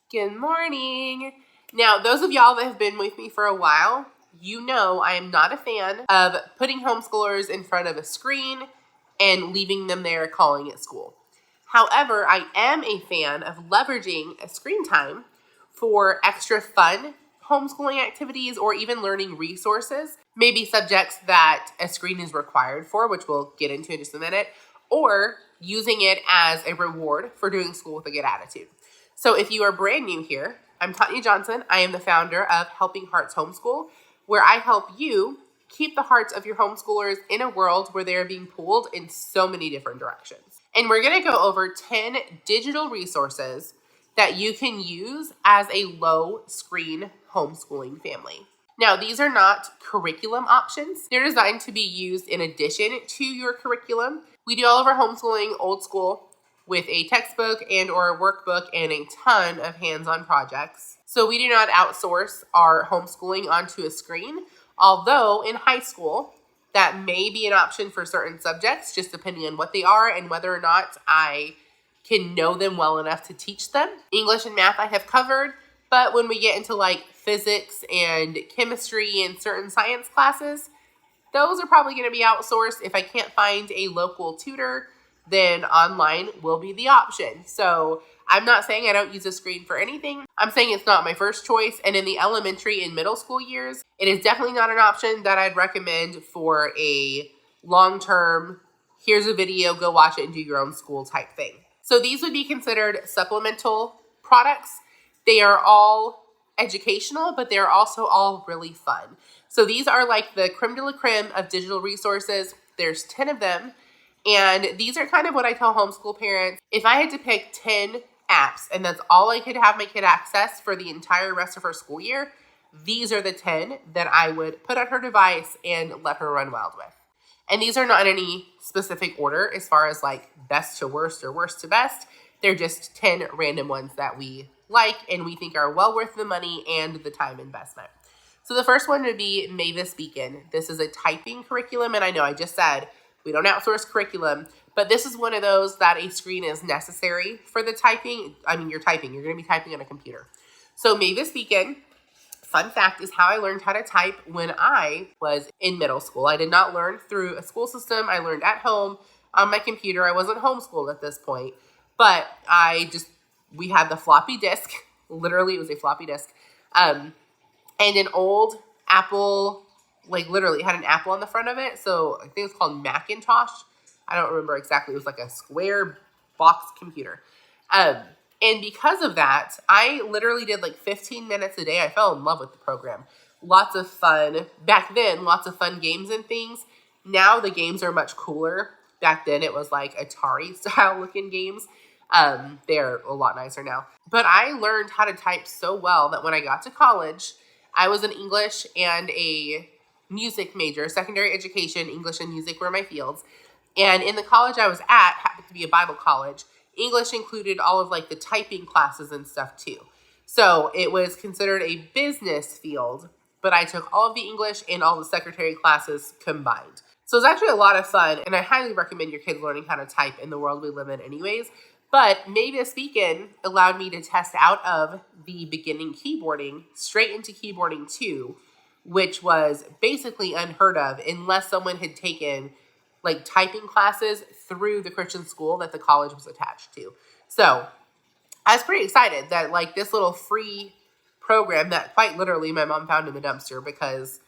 Good morning. Now, those of y'all that have been with me for a while, you know I am not a fan of putting homeschoolers in front of a screen and leaving them there calling it school. However, I am a fan of leveraging a screen time for extra fun homeschooling activities or even learning resources, maybe subjects that a screen is required for, which we'll get into in just a minute, or using it as a reward for doing school with a good attitude. So if you are brand new here, I'm Tanya Johnson. I am the founder of Helping Hearts Homeschool, where I help you keep the hearts of your homeschoolers in a world where they are being pulled in so many different directions. And we're going to go over 10 digital resources that you can use as a low screen homeschooling family. Now, these are not curriculum options. They're designed to be used in addition to your curriculum. We do all of our homeschooling old school with a textbook and or a workbook and a ton of hands-on projects. So we do not outsource our homeschooling onto a screen, although in high school, that may be an option for certain subjects, just depending on what they are and whether or not I can know them well enough to teach them. English and math I have covered, but when we get into like physics and chemistry and certain science classes, those are probably going to be outsourced. If I can't find a local tutor, then online will be the option. So I'm not saying I don't use a screen for anything. I'm saying it's not my first choice. And in the elementary and middle school years, it is definitely not an option that I'd recommend for a long-term, here's a video, go watch it and do your own school type thing. So these would be considered supplemental products. They are all educational, but they're also all really fun. So these are like the creme de la creme of digital resources. There's 10 of them. And these are kind of what I tell homeschool parents. If I had to pick 10 apps and that's all I could have my kid access for the entire rest of her school year, these are the 10 that I would put on her device and let her run wild with. And these are not in any specific order as far as like best to worst or worst to best. They're just 10 random ones that we like and we think are well worth the money and the time investment. So the first one would be Mavis Beacon. This is a typing curriculum, and I know I just said we don't outsource curriculum, but this is one of those that a screen is necessary for the typing. I mean, you're going to be typing on a computer. So Mavis Beacon, fun fact, is how I learned how to type when I was in middle school. I did not learn through a school system. I learned at home on my computer. I wasn't homeschooled at this point, but we had the floppy disk. Literally, it was a floppy disk. And an old Apple, like literally it had an apple on the front of it. So I think it's called Macintosh. I don't remember exactly. It was like a square box computer. And because of that, I literally did like 15 minutes a day. I fell in love with the program. Lots of fun. Back then, lots of fun games and things. Now the games are much cooler. Back then it was like Atari style looking games. They're a lot nicer now. But I learned how to type so well that when I got to college, I was an English and a music major, secondary education, English and music were my fields. And in the college I was at, happened to be a Bible college, English included all of like the typing classes and stuff too. So it was considered a business field, but I took all of the English and all the secretary classes combined. So it's actually a lot of fun, and I highly recommend your kids learning how to type in the world we live in anyways. But Mavis Beacon allowed me to test out of the beginning keyboarding straight into keyboarding 2, which was basically unheard of unless someone had taken like typing classes through the Christian school that the college was attached to. So I was pretty excited that like this little free program that quite literally my mom found in the dumpster, because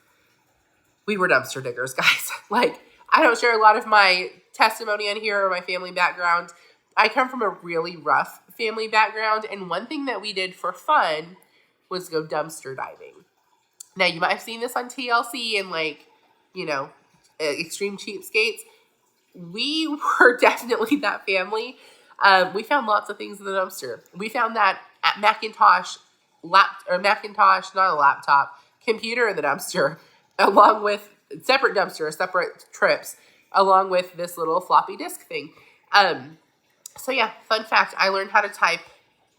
we were dumpster diggers, guys. Like, I don't share a lot of my testimony on here or my family background. I come from a really rough family background, and one thing that we did for fun was go dumpster diving. Now, you might have seen this on TLC and like, Extreme Cheapskates. We were definitely that family. We found lots of things in the dumpster. We found that Macintosh, not a laptop, computer in the dumpster, along with separate trips, along with this little floppy disk thing. So yeah, fun fact, I learned how to type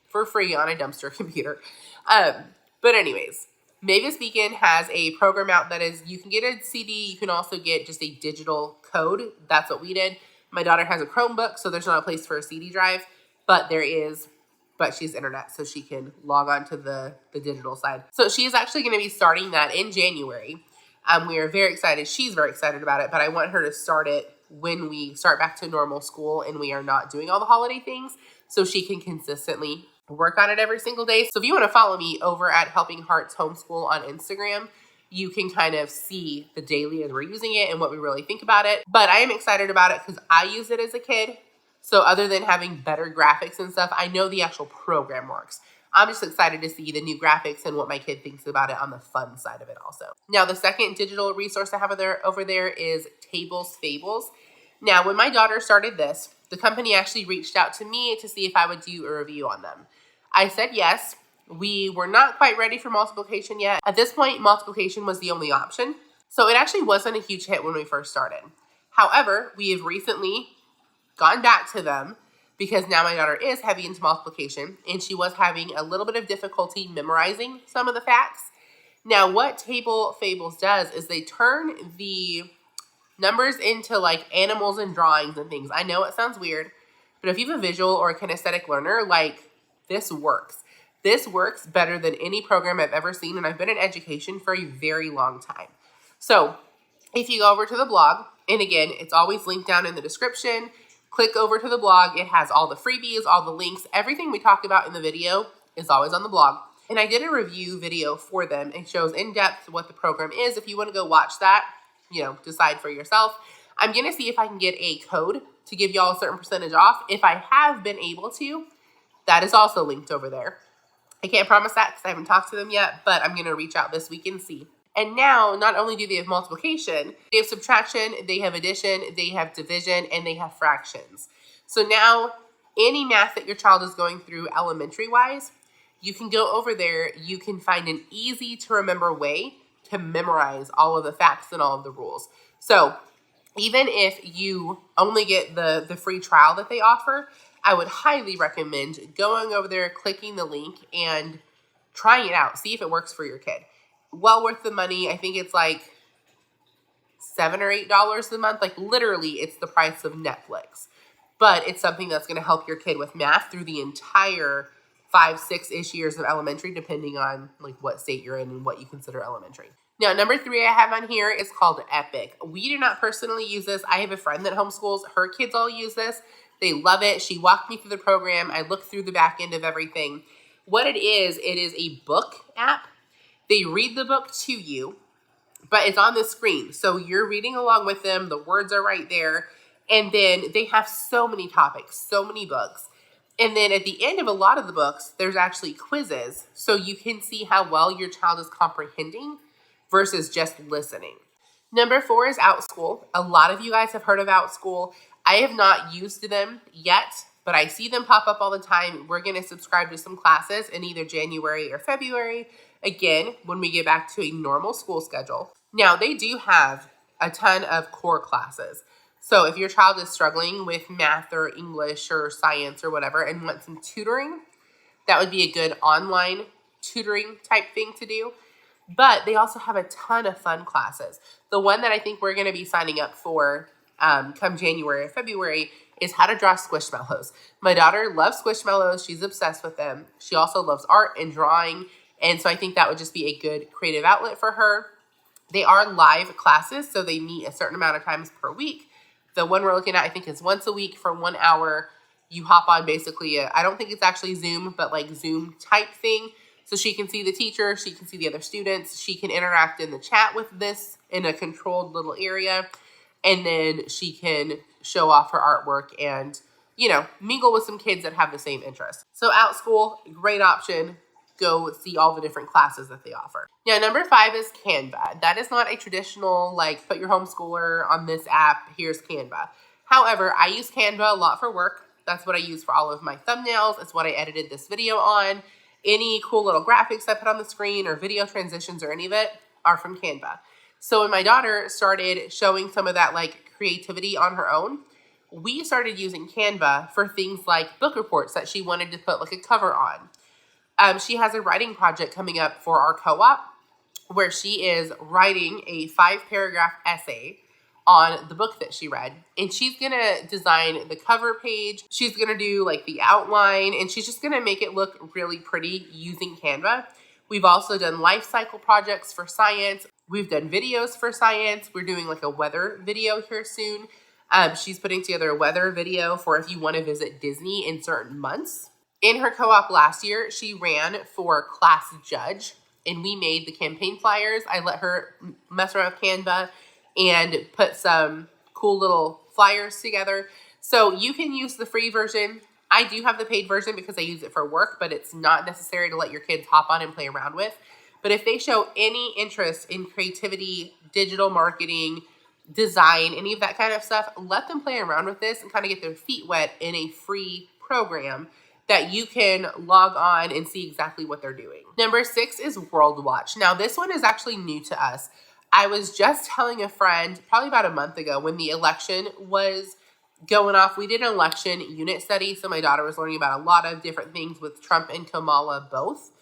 for free on a dumpster computer. But anyways, Mavis Beacon has a program out that is, you can get a CD, you can also get just a digital code. That's what we did. My daughter has a Chromebook, so there's not a place for a CD drive, but there is but she has internet, so she can log on to the digital side. So she is actually going to be starting that in January. We are very excited. She's very excited about it, but I want her to start it when we start back to normal school and we are not doing all the holiday things, so she can consistently work on it every single day. So if you want to follow me over at Helping Hearts Homeschool on Instagram, you can kind of see the daily as we're using it and what we really think about it. But I am excited about it because I used it as a kid. So other than having better graphics and stuff, I know the actual program works. I'm just excited to see the new graphics and what my kid thinks about it on the fun side of it also. Now, the second digital resource I have over there is Tables Fables. Now, when my daughter started this, the company actually reached out to me to see if I would do a review on them. I said yes. We were not quite ready for multiplication yet. At this point, multiplication was the only option. So it actually wasn't a huge hit when we first started. However, we have recently gone back to them because now my daughter is heavy into multiplication and she was having a little bit of difficulty memorizing some of the facts. Now, what Table Fables does is they turn the numbers into like animals and drawings and things. I know it sounds weird, but if you have a visual or a kinesthetic learner, like this works. This works better than any program I've ever seen, and I've been in education for a very long time. So if you go over to the blog, and again, it's always linked down in the description, click over to the blog. It has all the freebies, all the links, everything we talk about in the video is always on the blog. And I did a review video for them. It shows in depth what the program is. If you want to go watch that, decide for yourself. I'm going to see if I can get a code to give y'all a certain percentage off. If I have been able to, that is also linked over there. I can't promise that because I haven't talked to them yet, but I'm going to reach out this week and see. And now, not only do they have multiplication, they have subtraction, they have addition, they have division, and they have fractions. So now, any math that your child is going through elementary-wise, you can go over there, you can find an easy-to-remember way to memorize all of the facts and all of the rules. So even if you only get the free trial that they offer, I would highly recommend going over there, clicking the link, and trying it out. See if it works for your kid. Well worth the money. I think it's like $7 or $8 a month. Like literally, it's the price of Netflix. But it's something that's going to help your kid with math through the entire 5, 6-ish years of elementary, depending on like what state you're in and what you consider elementary. Now, number 3 I have on here is called Epic. We do not personally use this. I have a friend that homeschools. Her kids all use this. They love it. She walked me through the program. I looked through the back end of everything. What it is a book app. They read the book to you, but it's on the screen. So you're reading along with them. The words are right there. And then they have so many topics, so many books. And then at the end of a lot of the books, there's actually quizzes. So you can see how well your child is comprehending versus just listening. Number 4 is OutSchool. A lot of you guys have heard of OutSchool. I have not used them yet, but I see them pop up all the time. We're going to subscribe to some classes in either January or February, again, when we get back to a normal school schedule. Now, they do have a ton of core classes. So if your child is struggling with math or English or science or whatever and wants some tutoring, that would be a good online tutoring type thing to do. But they also have a ton of fun classes. The one that I think we're going to be signing up for come January or February is how to draw squishmallows. My daughter loves squishmallows. She's obsessed with them. She also loves art and drawing. And so I think that would just be a good creative outlet for her. They are live classes, so they meet a certain amount of times per week. The one we're looking at, I think, is once a week for 1 hour. You hop on basically, I don't think it's actually Zoom, but like Zoom type thing. So she can see the teacher, she can see the other students, she can interact in the chat with this in a controlled little area. And then she can show off her artwork and, mingle with some kids that have the same interests. So OutSchool, great option. Go see all the different classes that they offer. Now, number 5 is Canva. That is not a traditional, put your homeschooler on this app, here's Canva. However, I use Canva a lot for work. That's what I use for all of my thumbnails. It's what I edited this video on. Any cool little graphics I put on the screen or video transitions or any of it are from Canva. So when my daughter started showing some of that creativity on her own, we started using Canva for things like book reports that she wanted to put a cover on. She has a writing project coming up for our co-op where she is writing a 5-paragraph essay on the book that she read. And she's going to design the cover page. She's going to do like the outline, and she's just going to make it look really pretty using Canva. We've also done life cycle projects for science. We've done videos for science. We're doing like a weather video here soon. She's putting together a weather video for if you want to visit Disney in certain months. In her co-op last year, she ran for class judge, and we made the campaign flyers. I let her mess around with Canva and put some cool little flyers together. So you can use the free version. I do have the paid version because I use it for work, but it's not necessary to let your kids hop on and play around with. But if they show any interest in creativity, digital marketing, design, any of that kind of stuff, let them play around with this and kind of get their feet wet in a free program that you can log on and see exactly what they're doing. Number 6 is World Watch. Now, this one is actually new to us. I was just telling a friend probably about a month ago when the election was going off. We did an election unit study, so my daughter was learning about a lot of different things with Trump and Kamala both,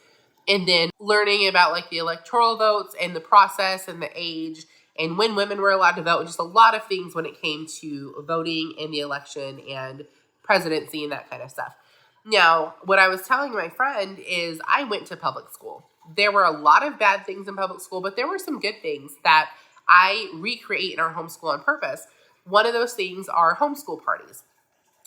and then learning about like the electoral votes and the process and the age and when women were allowed to vote, just a lot of things when it came to voting in the election and presidency and that kind of stuff. Now, what I was telling my friend is I went to public school. There were a lot of bad things in public school, but there were some good things that I recreate in our homeschool on purpose. One of those things are homeschool parties.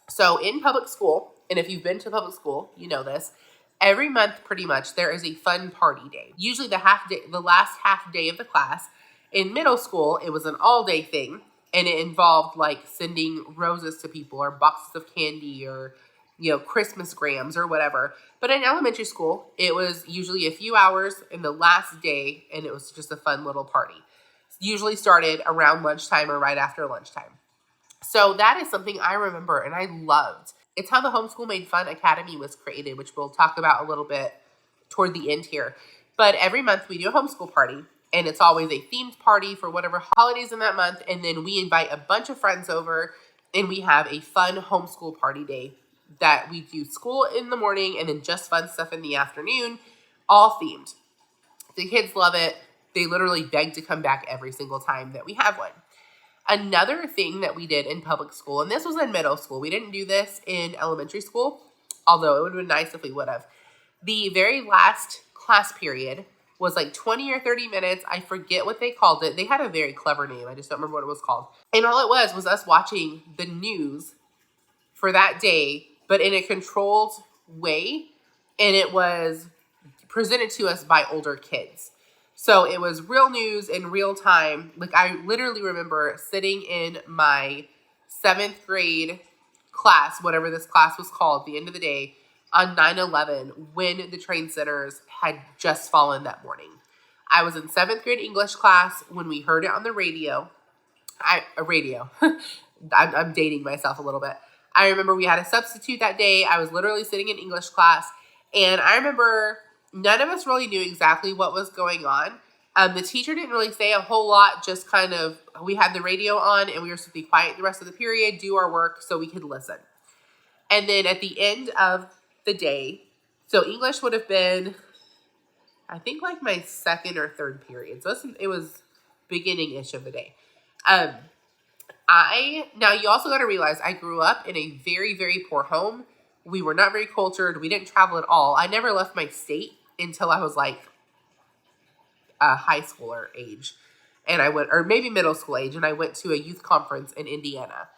So in public school, and if you've been to public school, you know this, every month pretty much there is a fun party day. Usually the last half day of the class. In middle school, it was an all-day thing, and it involved like sending roses to people or boxes of candy or Christmas grams or whatever. But in elementary school, it was usually a few hours in the last day, and it was just a fun little party. Usually started around lunchtime or right after lunchtime. So that is something I remember and I loved. It's how the Homeschool Made Fun Academy was created, which we'll talk about a little bit toward the end here. But every month we do a homeschool party, and it's always a themed party for whatever holidays in that month. And then we invite a bunch of friends over, and we have a fun homeschool party day that we do school in the morning and then just fun stuff in the afternoon, all themed. The kids love it. They literally beg to come back every single time that we have one. Another thing that we did in public school, and this was in middle school. We didn't do this in elementary school, although it would have been nice if we would have. The very last class period was like 20 or 30 minutes. I forget what they called it. They had a very clever name. I just don't remember what it was called. And all it was us watching the news for that day, but in a controlled way. And it was presented to us by older kids. So it was real news in real time. Like I literally remember sitting in my 7th grade class, whatever this class was called, at the end of the day, on 9/11 when the train setters had just fallen that morning. I was in 7th grade English class when we heard it on the radio. I'm dating myself a little bit. I remember we had a substitute that day. I was literally sitting in English class, and I remember none of us really knew exactly what was going on. The teacher didn't really say a whole lot, just kind of, we had the radio on and we were supposed to be quiet the rest of the period, do our work so we could listen. And then at the end of the day, so English would have been, I think like my 2nd or 3rd period. So it was beginning-ish of the day. Now you also got to realize I grew up in a very, very poor home. We were not very cultured. We didn't travel at all. I never left my state until I was like a high schooler age. And I went, or maybe middle school age, and I went to a youth conference in Indiana.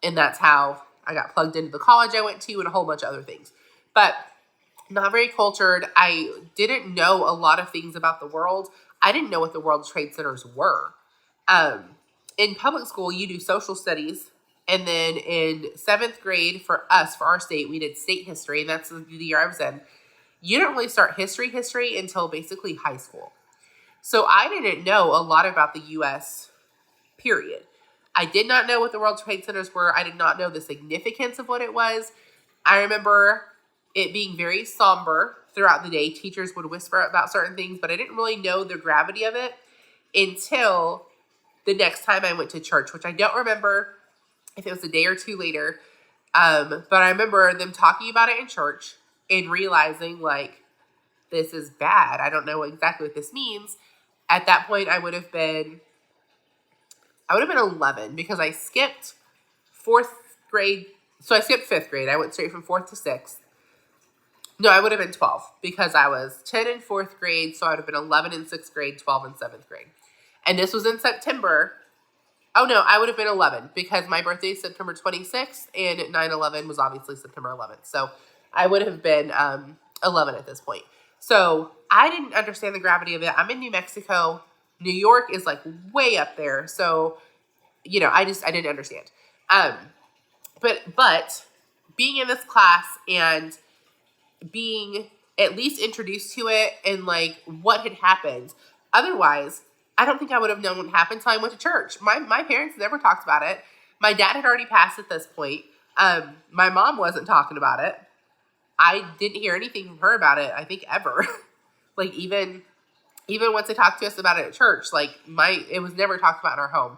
And that's how I got plugged into the college I went to and a whole bunch of other things. But not very cultured. I didn't know a lot of things about the world. I didn't know what the World Trade Centers were. In public school, you do social studies. And then in 7th grade for us, for our state, we did state history. And that's the year I was in. You don't really start history until basically high school. So I didn't know a lot about the U.S., period. I did not know what the World Trade Centers were. I did not know the significance of what it was. I remember it being very somber throughout the day. Teachers would whisper about certain things, but I didn't really know the gravity of it until the next time I went to church, which I don't remember if it was a day or two later. But I remember them talking about it in church and realizing like, this is bad. I don't know exactly what this means. At that point, I would have been I would have been 11 because I skipped 4th grade. So I skipped 5th grade. I went straight from 4th to 6th. No, I would have been 12 because I was 10 in 4th grade. So I would have been 11 in 6th grade, 12 in 7th grade. And this was in September. Oh, no, I would have been 11 because my birthday is September 26th and 9/11 was obviously September 11th. So I would have been 11 at this point. So I didn't understand the gravity of it. I'm in New Mexico. New York is like way up there. So, I didn't understand. But being in this class and being at least introduced to it and like what had happened. Otherwise, I don't think I would have known what happened until I went to church. My parents never talked about it. My dad had already passed at this point. My mom wasn't talking about it. I didn't hear anything from her about it, I think, ever. Like even once they talked to us about it at church, like it was never talked about in our home.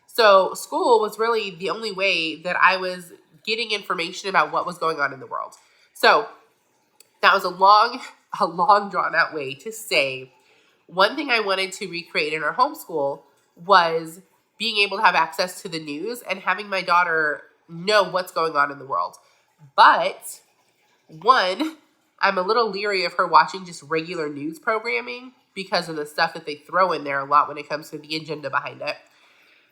So school was really the only way that I was getting information about what was going on in the world. So that was a long drawn out way to say one thing I wanted to recreate in our homeschool was being able to have access to the news and having my daughter know what's going on in the world. But one, I'm a little leery of her watching just regular news programming because of the stuff that they throw in there a lot when it comes to the agenda behind it.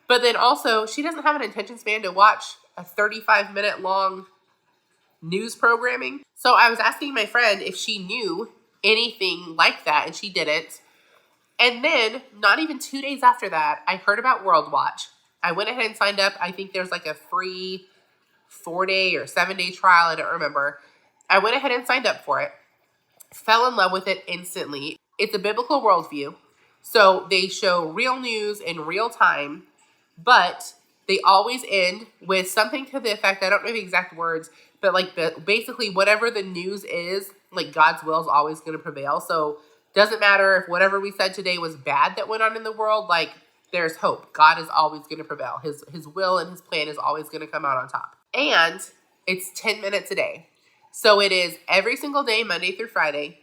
But then also, she doesn't have an attention span to watch a 35-minute long news programming. So I was asking my friend if she knew anything like that, and she didn't. And then, not even 2 days after that, I heard about World Watch. I went ahead and signed up. I think there's like a free 4-day or 7-day trial. I don't remember. I went ahead and signed up for it. Fell in love with it instantly. It's a biblical worldview. So they show real news in real time, but they always end with something to the effect, I don't know the exact words, but like basically whatever the news is, like God's will is always going to prevail. So doesn't matter if whatever we said today was bad that went on in the world, like there's hope. God is always going to prevail. His will and his plan is always going to come out on top. And it's 10 minutes a day. So it is every single day, Monday through Friday,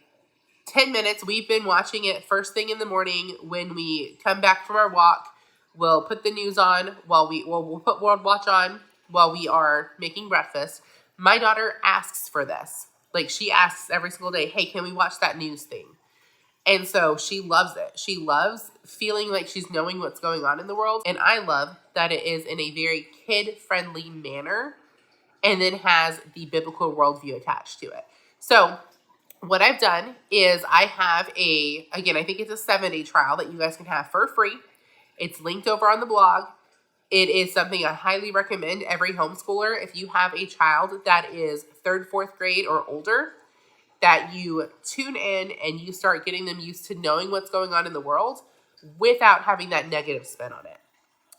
10 minutes. We've been watching it first thing in the morning when we come back from our walk. We'll put the news on we'll put World Watch on while we are making breakfast. My daughter asks for this. Like she asks every single day, hey, can we watch that news thing? And so she loves it. She loves feeling like she's knowing what's going on in the world. And I love that it is in a very kid-friendly manner and then has the biblical worldview attached to it. So what I've done is I have again, I think it's a 7-day trial that you guys can have for free. It's linked over on the blog. It is something I highly recommend every homeschooler. If you have a child that is 3rd, 4th grade or older, that you tune in and you start getting them used to knowing what's going on in the world without having that negative spin on it.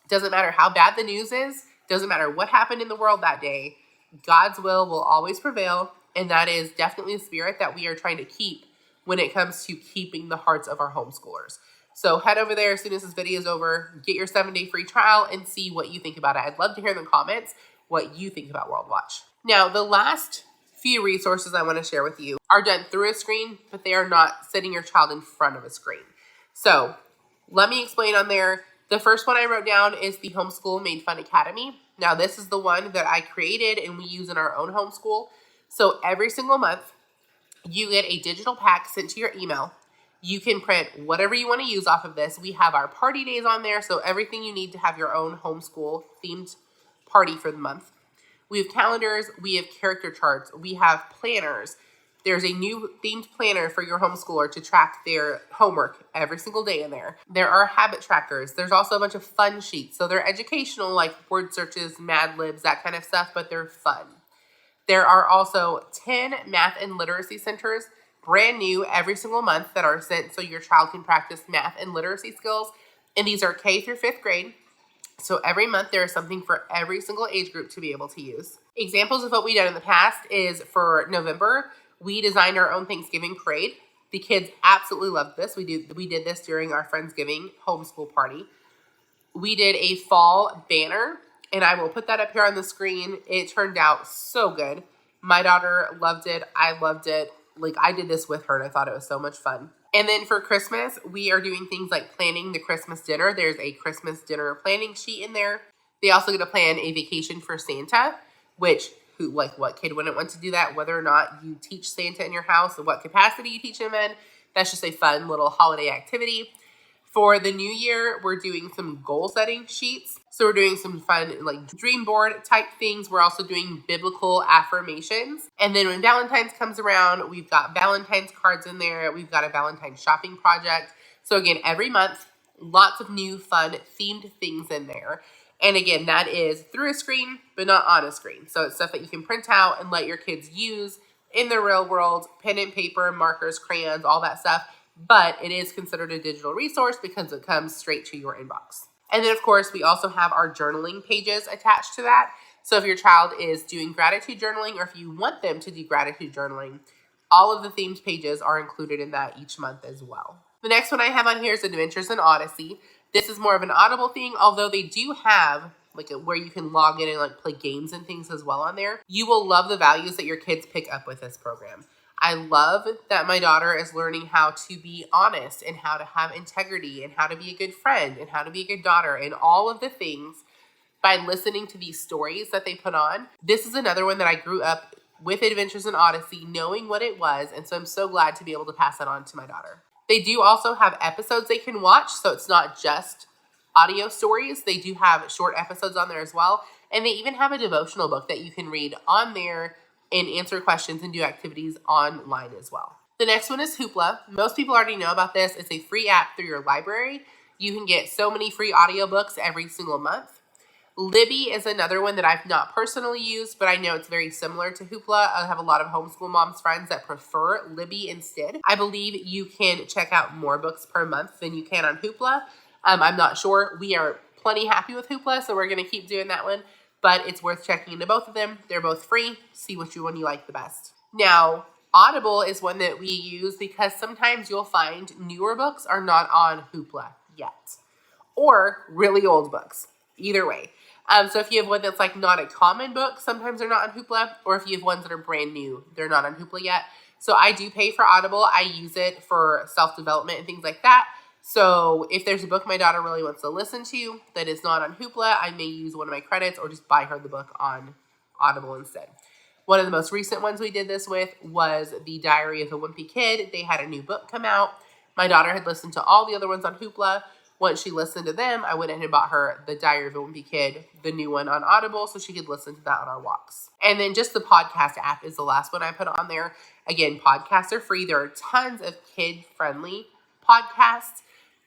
Doesn't matter how bad the news is. Doesn't matter what happened in the world that day. God's will always prevail. And that is definitely a spirit that we are trying to keep when it comes to keeping the hearts of our homeschoolers. So head over there as soon as this video is over, get your 7-day free trial and see what you think about it. I'd love to hear in the comments what you think about World Watch. Now, the last few resources I want to share with you are done through a screen, but they are not sitting your child in front of a screen. So let me explain on there. The first one I wrote down is the Homeschool Made Fun Academy. Now, this is the one that I created and we use in our own homeschool. So every single month, you get a digital pack sent to your email. You can print whatever you want to use off of this. We have our party days on there, so everything you need to have your own homeschool themed party for the month. We have calendars. We have character charts. We have planners. There's a new themed planner for your homeschooler to track their homework every single day in there. There are habit trackers. There's also a bunch of fun sheets. So they're educational, like word searches, Mad Libs, that kind of stuff, but they're fun. There are also 10 math and literacy centers, brand new every single month, that are sent so your child can practice math and literacy skills. And these are K through 5th grade. So every month there is something for every single age group to be able to use. Examples of what we've done in the past is for November, we designed our own Thanksgiving parade. The kids absolutely loved this. We did this during our Friendsgiving homeschool party. We did a fall banner, and I will put that up here on the screen. It turned out so good. My daughter loved it. I loved it. like I did this with her and I thought it was so much fun. And then for Christmas, we are doing things like planning the Christmas dinner. There's a Christmas dinner planning sheet in there. They also get to plan a vacation for Santa, which what kid wouldn't want to do that, whether or not you teach Santa in your house and what capacity you teach him in. That's just a fun little holiday activity. For the new year, we're doing some goal setting sheets. So we're doing some fun like dream board type things. We're also doing biblical affirmations. And then when Valentine's comes around, we've got Valentine's cards in there. We've got a Valentine's shopping project. So again, every month, lots of new fun themed things in there. And again, that is through a screen, but not on a screen. So it's stuff that you can print out and let your kids use in the real world, pen and paper, markers, crayons, all that stuff. But it is considered a digital resource because it comes straight to your inbox. And then, of course, we also have our journaling pages attached to that. So if your child is doing gratitude journaling or if you want them to do gratitude journaling, all of the themed pages are included in that each month as well. The next one I have on here is Adventures in Odyssey. This is more of an Audible thing, although they do have where you can log in and like play games and things as well on there. You will love the values that your kids pick up with this program. I love that my daughter is learning how to be honest and how to have integrity and how to be a good friend and how to be a good daughter and all of the things by listening to these stories that they put on. This is another one that I grew up with Adventures in Odyssey, knowing what it was. And so I'm so glad to be able to pass that on to my daughter. They do also have episodes they can watch. So it's not just audio stories. They do have short episodes on there as well. And they even have a devotional book that you can read on there and answer questions and do activities online as well. The next one is Hoopla. Most people already know about this. It's a free app through your library. You can get so many free audiobooks every single month. Libby is another one that I've not personally used, but I know it's very similar to Hoopla. I have a lot of homeschool moms friends that prefer Libby instead. I believe you can check out more books per month than you can on Hoopla. I'm not sure. We are plenty happy with Hoopla, so we're going to keep doing that one. But it's worth checking into both of them. They're both free. See which one you like the best. Now, Audible is one that we use because sometimes you'll find newer books are not on Hoopla yet. Or really old books. Either way. So if you have one that's like not a common book, sometimes they're not on Hoopla. Or if you have ones that are brand new, they're not on Hoopla yet. So I do pay for Audible. I use it for self-development and things like that. So if there's a book my daughter really wants to listen to that is not on Hoopla, I may use one of my credits or just buy her the book on Audible instead. One of the most recent ones we did this with was The Diary of a Wimpy Kid. They had a new book come out. My daughter had listened to all the other ones on Hoopla. Once she listened to them, I went ahead and bought her The Diary of a Wimpy Kid, the new one on Audible, so she could listen to that on our walks. And then just the podcast app is the last one I put on there. Again, podcasts are free. There are tons of kid-friendly podcasts.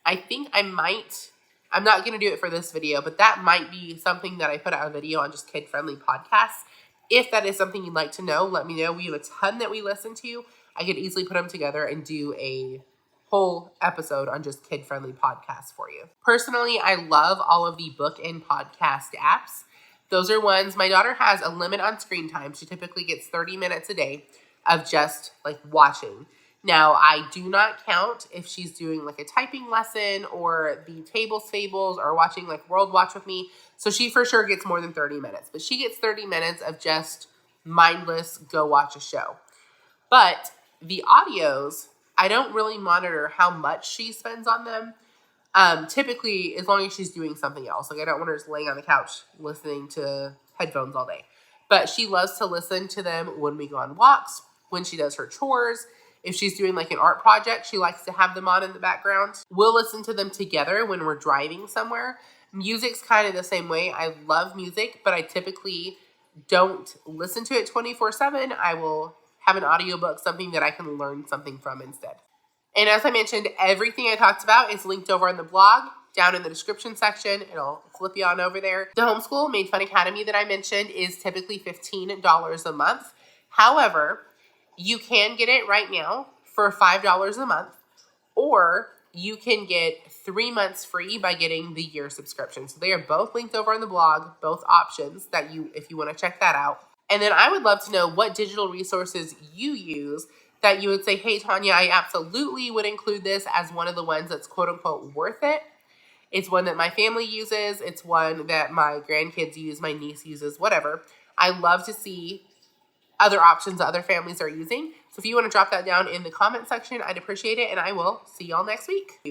I think I'm not going to do it for this video, but that might be something that I put out a video on just kid-friendly podcasts. If that is something you'd like to know, let me know. We have a ton that we listen to. I could easily put them together and do a whole episode on just kid-friendly podcasts for you. Personally, I love all of the book and podcast apps. Those are ones, my daughter has a limit on screen time. She typically gets 30 minutes a day of just like watching. Now, I do not count if she's doing like a typing lesson or the Tables Fables or watching like World Watch with me. So she for sure gets more than 30 minutes. But she gets 30 minutes of just mindless go watch a show. But the audios, I don't really monitor how much she spends on them. Typically, as long as she's doing something else. Like I don't want her just laying on the couch listening to headphones all day. But she loves to listen to them when we go on walks, when she does her chores. If she's doing like an art project, she likes to have them on in the background. We'll listen to them together when we're driving somewhere. Music's kind of the same way. I love music, but I typically don't listen to it 24/7. I will have an audiobook, something that I can learn something from instead. And as I mentioned, everything I talked about is linked over on the blog, down in the description section. It'll flip you on over there. The Homeschool Made Fun Academy that I mentioned is typically $15 a month. However, you can get it right now for $5 a month, or you can get 3 months free by getting the year subscription. So they are both linked over on the blog, both options that if you want to check that out. And then I would love to know what digital resources you use that you would say, hey, Tanya, I absolutely would include this as one of the ones that's quote unquote worth it. It's one that my family uses. It's one that my grandkids use, my niece uses, whatever. I love to see other options that other families are using. So if you want to drop that down in the comment section, I'd appreciate it, and I will see y'all next week.